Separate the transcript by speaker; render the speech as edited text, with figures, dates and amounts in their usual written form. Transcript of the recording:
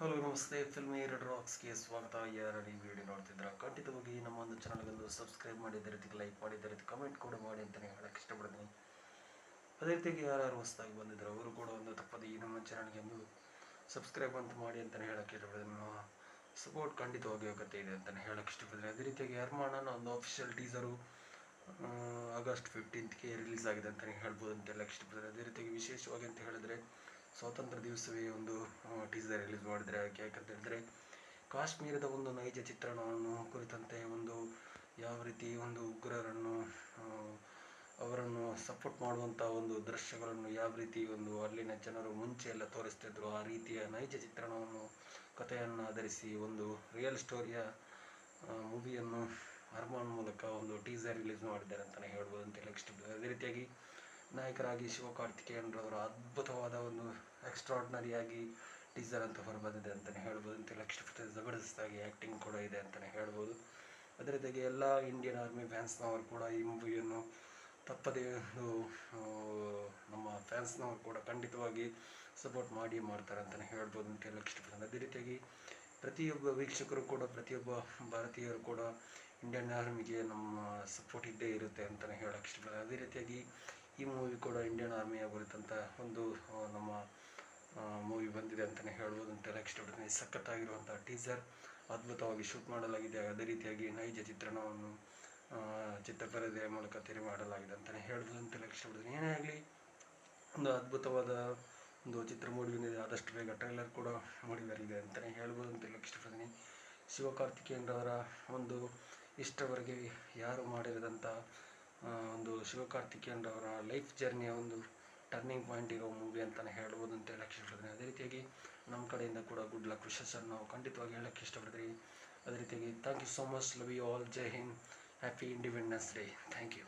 Speaker 1: Hello ನಮಸ್ತೆ, filmy red ರಾಕ್ಸ್ಗೆ ಸ್ವಾಗತ. ಯಾರು ಈ ವಿಡಿಯೋ ನೋಡ್ತಿದ್ರ ಖಂಡಿತವಾಗಿ ನಮ್ಮ ಒಂದು ಚಾನಲ್ಗೊಂದು ಸಬ್ಸ್ಕ್ರೈಬ್ ಮಾಡಿದ ರೀತಿ ಲೈಕ್ ಮಾಡಿದ ರೀತಿ ಕಮೆಂಟ್ ಕೂಡ ಮಾಡಿ ಅಂತಲೇ ಹೇಳಕ್ಕೆ ಇಷ್ಟಪಡ್ತೀನಿ. ಅದೇ ರೀತಿಯಾಗಿ ಯಾರು ಹೊಸದಾಗಿ ಬಂದಿದ್ರು ಅವರು ಕೂಡ ಒಂದು ತಪ್ಪದೆ ಈ ನಮ್ಮ ಚಾನಲ್ಗೆ ಒಂದು ಸಬ್ಸ್ಕ್ರೈಬ್ ಅಂತ ಮಾಡಿ ಅಂತಲೇ ಹೇಳಕ್ಕೆ ಇಷ್ಟಪಡ್ತೀನಿ. ನಿಮ್ಮ ಸಪೋರ್ಟ್ ಖಂಡಿತವಾಗಿ ಅಗತ್ಯ ಇದೆ ಅಂತಲೇ ಹೇಳಕ್ಕೆ ಇಷ್ಟಪಡ್ತೀನಿ. ಅದೇ ರೀತಿಯಾಗಿ ಅರ್ಮಾನನ ಒಂದು ಅಫಿಷಿಯಲ್ ಟೀಸರು ಆಗಸ್ಟ್ 15ಗೆ ರಿಲೀಸ್ ಆಗಿದೆ ಅಂತಲೇ ಹೇಳ್ಬೋದು ಅಂತ ಹೇಳಕ್ಕೆ ಇಷ್ಟಪಡ್ತೀನಿ. ಅದೇ ರೀತಿಯಾಗಿ ವಿಶೇಷವಾಗಿ ಅಂತ ಹೇಳಿದ್ರೆ ಸ್ವಾತಂತ್ರ್ಯ ದಿವಸವೇ ಒಂದು ಟೀಸರ್ ರಿಲೀಸ್ ಮಾಡಿದರೆ ಯಾಕಂತ ಹೇಳಿದ್ರೆ ಕಾಶ್ಮೀರದ ಒಂದು ನೈಜ ಚಿತ್ರಣವನ್ನು ಕುರಿತಂತೆ ಒಂದು ಯಾವ ರೀತಿ ಒಂದು ಉಗ್ರರನ್ನು ಅವರನ್ನು ಸಪೋರ್ಟ್ ಮಾಡುವಂಥ ಒಂದು ದೃಶ್ಯಗಳನ್ನು ಯಾವ ರೀತಿ ಒಂದು ಅಲ್ಲಿನ ಜನರು ಮುಂಚೆ ಎಲ್ಲ ತೋರಿಸ್ತಿದ್ರು ಆ ರೀತಿಯ ನೈಜ ಚಿತ್ರಣವನ್ನು ಕಥೆಯನ್ನು ಆಧರಿಸಿ ಒಂದು ರಿಯಲ್ ಸ್ಟೋರಿಯ ಮೂವಿಯನ್ನು ಅರ್ಮಾನ್ ಮೂಲಕ ಒಂದು ಟೀಸರ್ ರಿಲೀಸ್ ಮಾಡಿದ್ದಾರೆ ಅಂತಲೇ ಹೇಳ್ಬೋದು ಅಂತ ಹೇಳಕ್ಕೆ ಇಷ್ಟಪಡ್ತಾರೆ. ಅದೇ ರೀತಿಯಾಗಿ ನಾಯಕರಾಗಿ ಶಿವಕಾರ್ತಿಕೇಯನ್ರವರ ಅದ್ಭುತವಾದ ಒಂದು ಎಕ್ಸ್ಟ್ರಾರ್ಡಿನರಿಯಾಗಿ ಟೀಸರ್ ಅಂತ ಹೊರಬಂದಿದೆ ಅಂತಲೇ ಹೇಳ್ಬೋದು ಅಂತ ಹೇಳಕ್ಕೆ ಇಷ್ಟಪಡ್ತಾರೆ. ಜಬರ್ದಸ್ತಾಗಿ ಆ್ಯಕ್ಟಿಂಗ್ ಕೂಡ ಇದೆ ಅಂತಲೇ ಹೇಳ್ಬೋದು. ಅದೇ ರೀತಿಯಾಗಿ ಎಲ್ಲ ಇಂಡಿಯನ್ ಆರ್ಮಿ ಫ್ಯಾನ್ಸ್ನವರು ಕೂಡ ಈ ಮೂವಿಯನ್ನು ತಪ್ಪದೇ ಒಂದು ನಮ್ಮ ಫ್ಯಾನ್ಸ್ನವರು ಕೂಡ ಖಂಡಿತವಾಗಿ ಸಪೋರ್ಟ್ ಮಾಡ್ತಾರೆ ಅಂತಲೇ ಹೇಳ್ಬೋದು ಅಂತ ಹೇಳಕ್ಕೆ ಇಷ್ಟಪಡ್ತಾರೆ. ಅದೇ ರೀತಿಯಾಗಿ ಪ್ರತಿಯೊಬ್ಬ ವೀಕ್ಷಕರು ಕೂಡ ಪ್ರತಿಯೊಬ್ಬ ಭಾರತೀಯರು ಕೂಡ ಇಂಡಿಯನ್ ಆರ್ಮಿಗೆ ನಮ್ಮ ಸಪೋರ್ಟ್ ಇದ್ದೇ ಇರುತ್ತೆ ಅಂತಲೇ ಹೇಳಕ್ಕೆ ಇಷ್ಟಪಡ್ತಾರೆ. ಅದೇ ರೀತಿಯಾಗಿ ಈ ಮೂವಿ ಕೂಡ ಇಂಡಿಯನ್ ಆರ್ಮಿಯ ಕುರಿತಂಥ ಒಂದು ನಮ್ಮ ಮೂವಿ ಬಂದಿದೆ ಅಂತಲೇ ಹೇಳ್ಬೋದು ಅಂತ ಹೇಳಕ್ಕೆ ಇಷ್ಟಪಡ್ತೀನಿ. ಸಖತ್ತಾಗಿರುವಂಥ ಟೀಸರ್ ಅದ್ಭುತವಾಗಿ ಶೂಟ್ ಮಾಡಲಾಗಿದೆ. ಅದೇ ರೀತಿಯಾಗಿ ನೈಜ ಚಿತ್ರಣವನ್ನು ಚಿತ್ರಪರದೆಯ ಮೂಲಕ ತೆರೆ ಮಾಡಲಾಗಿದೆ ಅಂತಲೇ ಹೇಳ್ಬೋದು ಅಂತ ಹೇಳಕ್ಕೆ ಇಷ್ಟಪಡ್ತೀನಿ. ಏನೇ ಆಗಲಿ ಒಂದು ಅದ್ಭುತವಾದ ಒಂದು ಚಿತ್ರ ಮೂಡಿ ಬಂದಿದೆ. ಆದಷ್ಟು ಬೇಗ ಟ್ರೈಲರ್ ಕೂಡ ಮೂಡಿ ಬರಲಿದೆ ಅಂತಲೇ ಹೇಳ್ಬೋದು ಅಂತ ಹೇಳಕ್ಕೆ ಇಷ್ಟಪಡ್ತೀನಿ. ಶಿವಕಾರ್ತಿಕೇಯನ್ರವರ ಒಂದು ಇಷ್ಟವರೆಗೆ ಯಾರು ಮಾಡಿರದಂಥ ಒಂದು ಶಿವಕಾರ್ತಿಕೇಯನ್ರವರ ಲೈಫ್ ಜರ್ನಿಯ ಒಂದು ಟರ್ನಿಂಗ್ ಪಾಯಿಂಟ್ ಇರೋ ಮೂವಿ ಅಂತಲೇ ಹೇಳ್ಬೋದು ಅಂತ ಹೇಳಕ್ಕೆ ಇಷ್ಟಪಡ್ತೀನಿ. ಅದೇ ರೀತಿಯಾಗಿ ನಮ್ಮ ಕಡೆಯಿಂದ ಕೂಡ ಗುಡ್ ಲಕ್ ವಿಶಸ್ಸನ್ನು ನಾವು ಖಂಡಿತವಾಗಿ ಹೇಳಕ್ಕೆ ಇಷ್ಟಪಡ್ತೀವಿ. ಅದೇ ರೀತಿಯಾಗಿ thank you so much, love you all, Jai Hind, happy Independence Day, thank you.